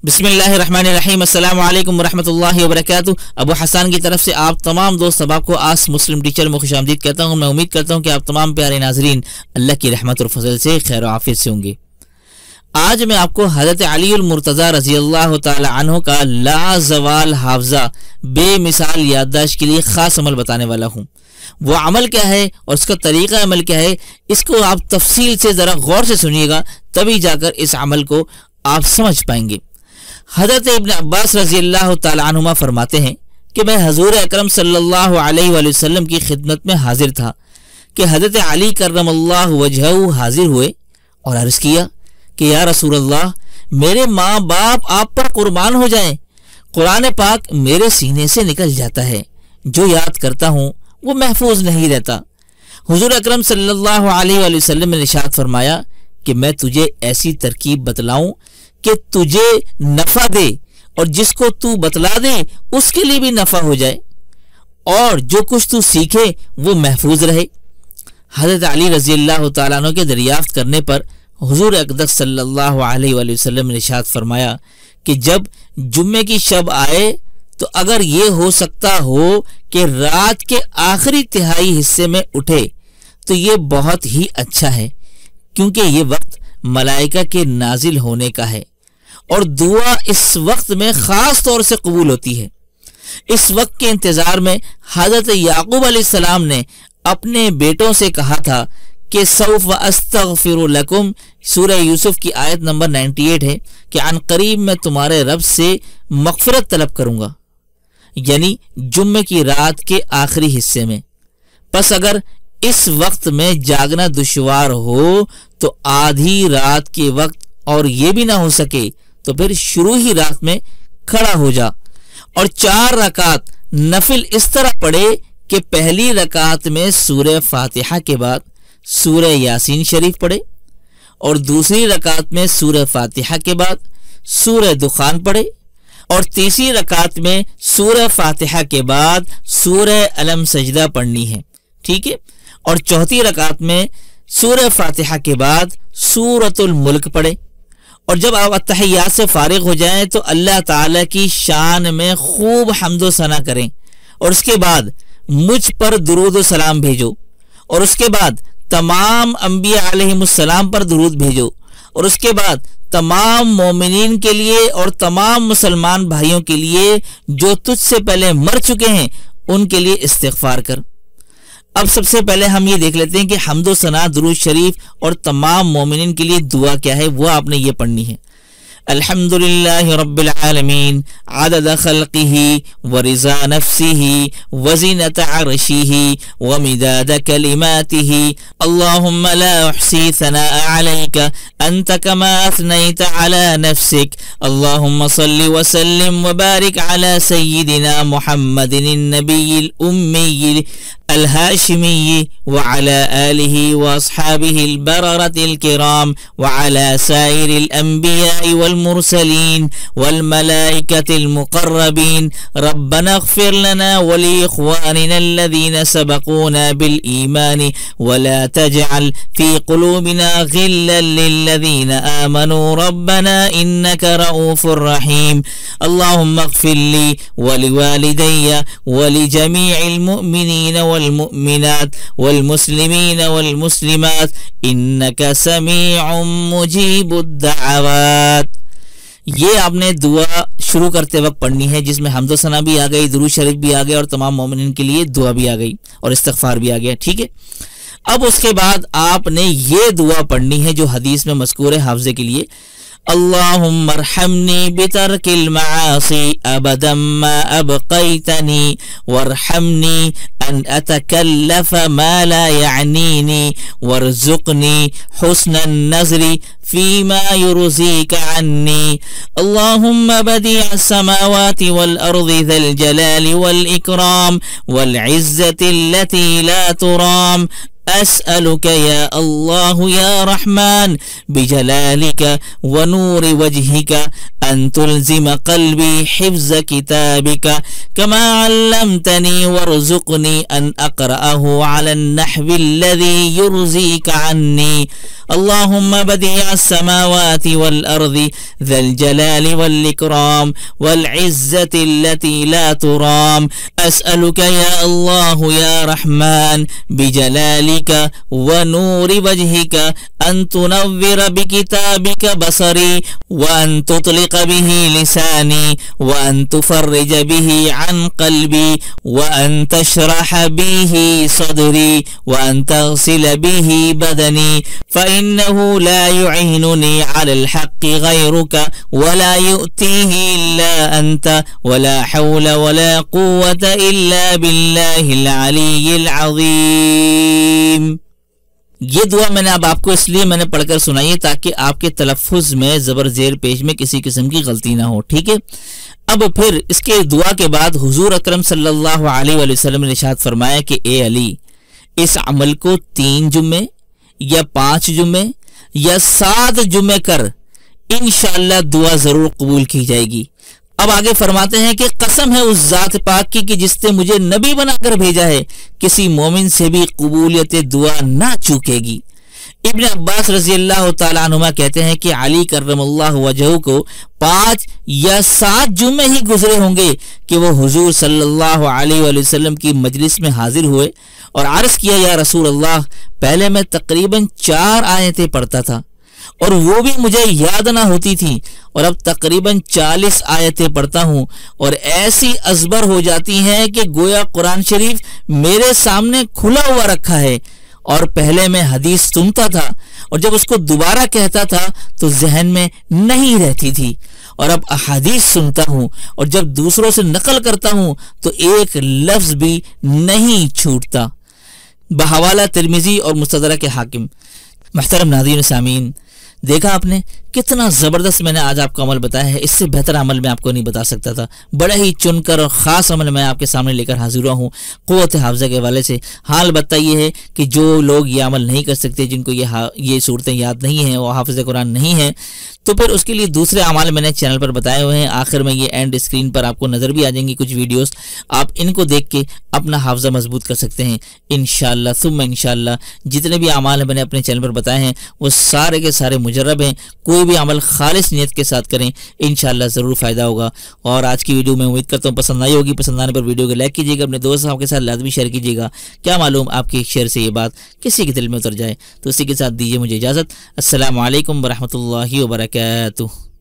بسم اللہ الرحمن الرحیم۔ السلام علیکم ورحمۃ وبرکاتہ۔ ابو حسان کی طرف سے آپ تمام دوست احباب کو آس مسلم ٹیچر میں خوش آمدید کہتا ہوں۔ میں امید کرتا ہوں کہ آپ تمام پیارے ناظرین اللہ کی رحمت اور فضل سے خیر و عافیت سے ہوں گے۔ آج میں آپ کو حضرت علی المرتضیٰ رضی اللہ تعالی عنہ کا لا زوال حافظہ بے مثال یادداشت کے لیے خاص عمل بتانے والا ہوں۔ وہ عمل کیا ہے اور اس کا طریقہ عمل کیا ہے، اس کو آپ تفصیل سے ذرا غور سے سنیے گا، تبھی جا کر اس عمل کو آپ سمجھ پائیں گے۔ حضرت ابن عباس رضی اللہ تعالی عنہما فرماتے ہیں کہ میں حضور اکرم صلی اللہ علیہ وآلہ وسلم کی خدمت میں حاضر تھا کہ حضرت علی کرم اللہ وجہہ حاضر ہوئے اور عرض کیا کہ یا رسول اللہ، میرے ماں باپ آپ پر قربان ہو جائیں، قرآن پاک میرے سینے سے نکل جاتا ہے، جو یاد کرتا ہوں وہ محفوظ نہیں رہتا۔ حضور اکرم صلی اللہ علیہ وآلہ وسلم نے ارشاد فرمایا کہ میں تجھے ایسی ترکیب بتلاؤں کہ تجھے نفع دے اور جس کو تو بتلا دے اس کے لیے بھی نفع ہو جائے، اور جو کچھ تو سیکھے وہ محفوظ رہے۔ حضرت علی رضی اللہ تعالیٰ عنہ کے دریافت کرنے پر حضور اقدس صلی اللہ علیہ وآلہ وسلم نے ارشاد فرمایا کہ جب جمعے کی شب آئے تو اگر یہ ہو سکتا ہو کہ رات کے آخری تہائی حصے میں اٹھے تو یہ بہت ہی اچھا ہے، کیونکہ یہ وقت ملائکہ کے نازل ہونے کا ہے اور دعا اس وقت میں خاص طور سے قبول ہوتی ہے۔ اس وقت کے انتظار میں حضرت یعقوب علیہ السلام نے اپنے بیٹوں سے کہا تھا کہ سوف استغفر لکم، سورہ یوسف کی آیت نمبر 98 ہے کہ عن قریب میں تمہارے رب سے مغفرت طلب کروں گا، یعنی جمعے کی رات کے آخری حصے میں۔ پس اگر اس وقت میں جاگنا دشوار ہو تو آدھی رات کے وقت اور یہ بھی نہ ہو سکے تو پھر شروع ہی رات میں کھڑا ہو جا اور 4 رکعت نفل اس طرح پڑھے کہ پہلی رکعت میں سورہ فاتحہ کے بعد سورہ یاسین شریف پڑھے، اور دوسری رکعت میں سورہ فاتحہ کے بعد سورہ دخان پڑھے، اور تیسری رکعت میں سورہ فاتحہ کے بعد سورہ علم سجدہ پڑھنی ہے، ٹھیک ہے، اور چوتھی رکعت میں سورہ فاتحہ کے بعد سورۃ الملک پڑھے، اور جب آپ التحیات سے فارغ ہو جائیں تو اللہ تعالیٰ کی شان میں خوب حمد و ثنا کریں، اور اس کے بعد مجھ پر درود و سلام بھیجو، اور اس کے بعد تمام انبیاء علیہم السلام پر درود بھیجو، اور اس کے بعد تمام مومنین کے لیے اور تمام مسلمان بھائیوں کے لیے جو تجھ سے پہلے مر چکے ہیں ان کے لیے استغفار کر۔ اب سب سے پہلے ہم یہ دیکھ لیتے ہیں کہ حمد و ثنا، درود شریف اور تمام مومنین کے لیے دعا کیا ہے، وہ آپ نے یہ پڑھنی ہے۔ الحمد للہ رب العالمین عدد خلقہ ورضا نفسہ وزنۃ عرشہ ومداد کلماتہ اللہم لا احصی ثناء علیک انت کما اثنیت علی نفسک اللہم صل وسلم وبارک علی سیدنا محمد النبی الامی الہاشمی وعلى آلہ واصحابہ البررۃ الکرام وعلى سائر الانبیاء والمرسلین والملائکۃ المقربین ربنا اغفر لنا ولإخواننا الذین سبقونا بالایمان ولا تجعل في قلوبنا غلا للذین آمنوا ربنا انک رؤوف رحیم اللہم اغفر لی ولوالدی ولجمیع المؤمنین والمؤمنات والمسلمین والمسلمات انک سمیع مجیب الدعوات۔ یہ آپ نے دعا شروع کرتے وقت پڑھنی ہے، جس میں حمد و ثنا بھی آ گئی، درود شریف بھی آ گئے، اور تمام مومنین کے لیے دعا بھی آ گئی اور استغفار بھی آ گیا، ٹھیک ہے۔ اب اس کے بعد آپ نے یہ دعا پڑھنی ہے جو حدیث میں مذکور ہے حافظے کے لیے، اللہم ارحمنی بترک المعاصی ابدا ما ابقیتنی وارحمنی ان اتکلف ما لا یعنینی وارزقنی حسن النظر فيما يرضيك عني اللهم بديع السماوات والأرض ذا الجلال والإكرام والعزة التي لا ترام أسألك يا الله يا رحمن بجلالك ونور وجهك أن تلزم قلبي حفظ كتابك كما علمتني وارزقني أن أقرأه على النحو الذي يرضيك عني. اللهم بديع السماوات والأرض ذا الجلال والإكرام والعزة التي لا ترام، أسألك يا الله يا رحمن بجلالك ونور وجهك أن تنور بكتابك بصري وأن تطلق به لساني وأن تفرج به عن قلبي وأن تشرح به صدري وأن تغسل به بدني، فإنه لا يعينني على الحق غيرك ولا يؤتيه إلا أنت ولا حول ولا قوة إلا بالله العلي العظيم. یہ دعا میں نے اب آپ کو اس لیے میں نے پڑھ کر سنائی ہے تاکہ آپ کے تلفظ میں زبر زیر پیش میں کسی قسم کی غلطی نہ ہو، ٹھیک ہے. اب پھر اس کے دعا کے بعد حضور اکرم صلی اللہ علیہ وآلہ وسلم نے ارشاد فرمایا کہ اے علی، اس عمل کو 3 جمعے یا 5 جمعے یا 7 جمعے کر، انشاءاللہ دعا ضرور قبول کی جائے گی. اب آگے فرماتے ہیں کہ قسم ہے اس ذات پاک کی کہ جس نے مجھے نبی بنا کر بھیجا ہے، کسی مومن سے بھی قبولیت دعا نہ چوکے گی. ابن عباس رضی اللہ تعالیٰ عنہما کہتے ہیں کہ علی کرم اللہ وجہہ کو 5 یا 7 جمعے ہی گزرے ہوں گے کہ وہ حضور صلی اللہ علیہ وآلہ وسلم کی مجلس میں حاضر ہوئے اور عرض کیا یا رسول اللہ، پہلے میں تقریباً 4 آیتیں پڑھتا تھا اور وہ بھی مجھے یاد نہ ہوتی تھی، اور اب تقریباً 40 آیتیں پڑھتا ہوں اور ایسی ازبر ہو جاتی ہیں کہ گویا قرآن شریف میرے سامنے کھلا ہوا رکھا ہے. اور پہلے میں حدیث سنتا تھا اور جب اس کو دوبارہ کہتا تھا تو ذہن میں نہیں رہتی تھی، اور اب احادیث سنتا ہوں اور جب دوسروں سے نقل کرتا ہوں تو ایک لفظ بھی نہیں چھوٹتا. بحوالہ ترمذی اور مستدرک حاکم. محترم ناظرین سامعین، دیکھا آپ نے کتنا زبردست میں نے آج آپ کو عمل بتایا ہے. اس سے بہتر عمل میں آپ کو نہیں بتا سکتا تھا. بڑا ہی چن کر اور خاص عمل میں آپ کے سامنے لے کر حاضر ہوا ہوں قوت حافظہ کے حوالے سے. حال بتا یہ ہے کہ جو لوگ یہ عمل نہیں کر سکتے، جن کو یہ صورتیں یاد نہیں ہیں، وہ حافظ قرآن نہیں ہیں، تو پھر اس کے لیے دوسرے اعمال میں نے چینل پر بتائے ہوئے ہیں. آخر میں یہ اینڈ اسکرین پر آپ کو نظر بھی آ جائیں گی کچھ ویڈیوز. آپ ان کو دیکھ کے اپنا حافظہ مضبوط کر سکتے ہیں انشاءاللہ ثم انشاءاللہ. جتنے بھی اعمال میں نے اپنے چینل پر بتائے ہیں وہ سارے کے سارے مجرب ہیں. کوئی بھی عمل خالص نیت کے ساتھ کریں، انشاءاللہ ضرور فائدہ ہوگا. اور آج کی ویڈیو میں امید کرتا ہوں پسند آئی ہوگی. پسند آنے پر ویڈیو کو لائک کیجیے گا، اپنے دوست صاحب کے ساتھ لازمی شیئر کیجیے گا. کیا معلوم آپ کے ایک شیئر سے یہ بات کسی کے دل میں اتر جائے. تو اسی کے ساتھ دیجیے مجھے اجازت. السلام علیکم ورحمۃ اللہ وبرکاتہ.